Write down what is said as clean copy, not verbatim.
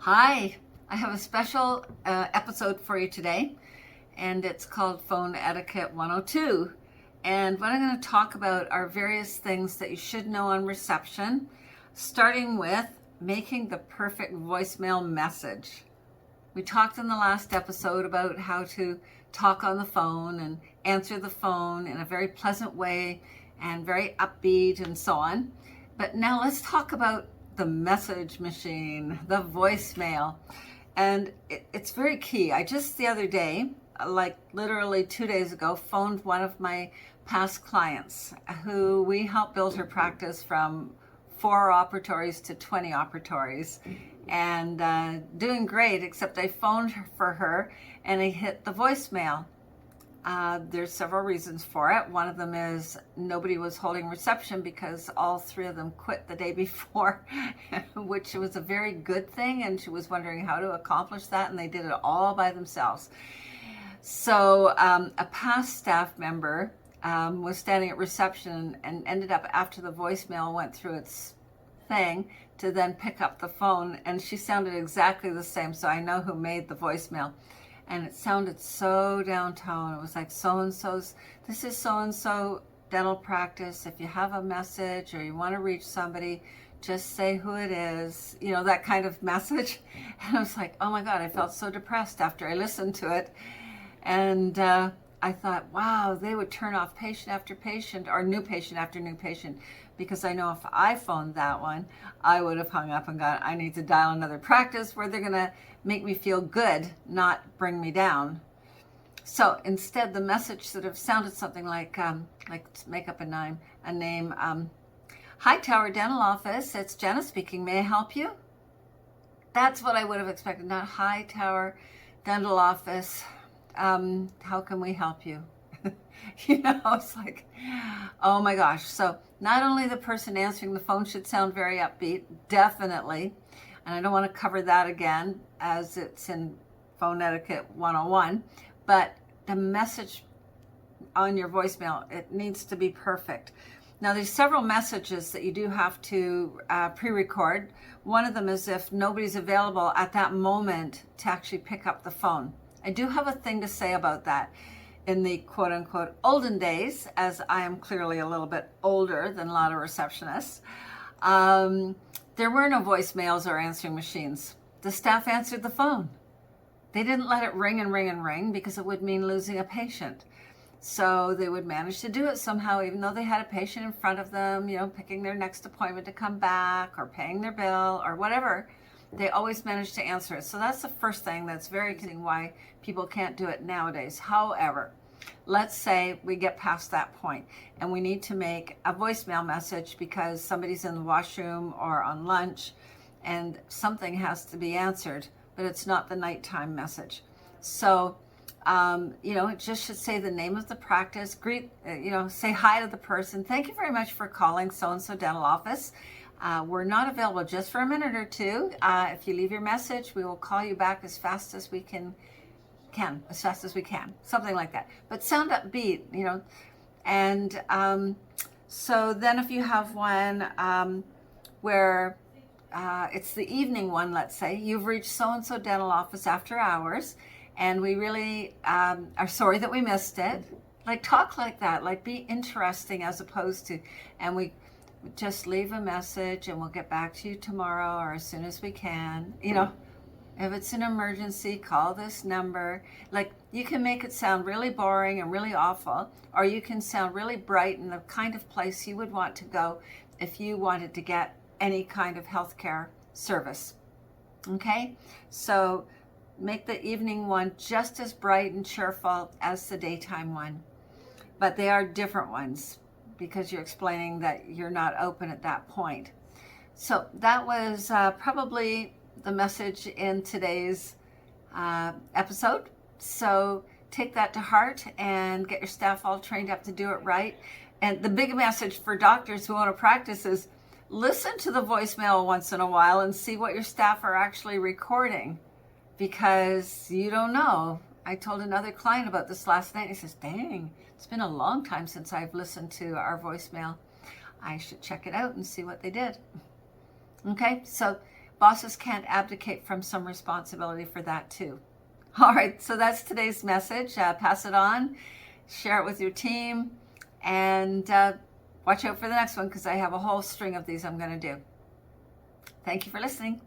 Hi, I have a special episode for you today, and it's called Phone Etiquette 102. And what I'm going to talk about are various things that you should know on reception, starting with making the perfect voicemail message. We talked in the last episode about how to talk on the phone and answer the phone in a very pleasant way and very upbeat and so on. But now let's talk about the message machine, the voicemail. And it's very key. I just the other day, like literally 2 days ago, phoned one of my past clients who we helped build her practice from 4 operatories to 20 operatories, and doing great, except I phoned for her and I hit the voicemail. There's several reasons for it. One of them is nobody was holding reception because all 3 of them quit the day before, which was a very good thing, and she was wondering how to accomplish that, and they did it all by themselves. So a past staff member was standing at reception and ended up, after the voicemail went through its thing, to then pick up the phone, and she sounded exactly the same, so I know who made the voicemail. And it sounded so down-tone. It was like, so-and-so's, this is so-and-so dental practice. If you have a message or you want to reach somebody, just say who it is, you know, that kind of message. And I was like, oh my God, I felt so depressed after I listened to it. And I thought, wow, they would turn off patient after patient, or new patient after new patient, because I know if I phoned that one, I would have hung up and gone, I need to dial another practice where they're going to make me feel good, not bring me down. So instead, the message sort of sounded something like make up a name. Hi, Tower Dental Office. It's Janice speaking. May I help you? That's what I would have expected. Not hi, Tower Dental Office. How can we help you? You know, it's like, oh my gosh. So not only the person answering the phone should sound very upbeat, definitely, and I don't want to cover that again as it's in Phone Etiquette 101, but the message on your voicemail, it needs to be perfect. Now, there's several messages that you do have to pre-record. One of them is if nobody's available at that moment to actually pick up the phone. I do have a thing to say about that. In the quote-unquote olden days, as I am clearly a little bit older than a lot of receptionists, there were no voicemails or answering machines. The staff answered the phone. They didn't let it ring and ring and ring because it would mean losing a patient. So they would manage to do it somehow, even though they had a patient in front of them, you know, picking their next appointment to come back or paying their bill or whatever. They always managed to answer it. So that's the first thing that's very interesting why people can't do it nowadays. However, let's say we get past that point and we need to make a voicemail message because somebody's in the washroom or on lunch and something has to be answered, but it's not the nighttime message. So, you know, it just should say the name of the practice, greet, say hi to the person. Thank you very much for calling so-and-so dental office. We're not available just for a minute or two. If you leave your message, we will call you back as fast as we can, something like that. But sound upbeat, you know. And so then if you have one where it's the evening one, let's say, you've reached so-and-so dental office after hours, and we really are sorry that we missed it. Like, talk like that, like be interesting as opposed to, and we just leave a message and we'll get back to you tomorrow or as soon as we can. You know, if it's an emergency, call this number. Like, you can make it sound really boring and really awful, or you can sound really bright and the kind of place you would want to go if you wanted to get any kind of healthcare service. Okay? So make the evening one just as bright and cheerful as the daytime one. But they are different ones, because you're explaining that you're not open at that point. So that was probably the message in today's episode. So take that to heart and get your staff all trained up to do it right. And the big message for doctors who want to practice is listen to the voicemail once in a while and see what your staff are actually recording, because you don't know. I told another client about this last night. He says, dang, it's been a long time since I've listened to our voicemail. I should check it out and see what they did. Okay, so bosses can't abdicate from some responsibility for that too. All right, so that's today's message. Pass it on, share it with your team, and watch out for the next one because I have a whole string of these I'm going to do. Thank you for listening.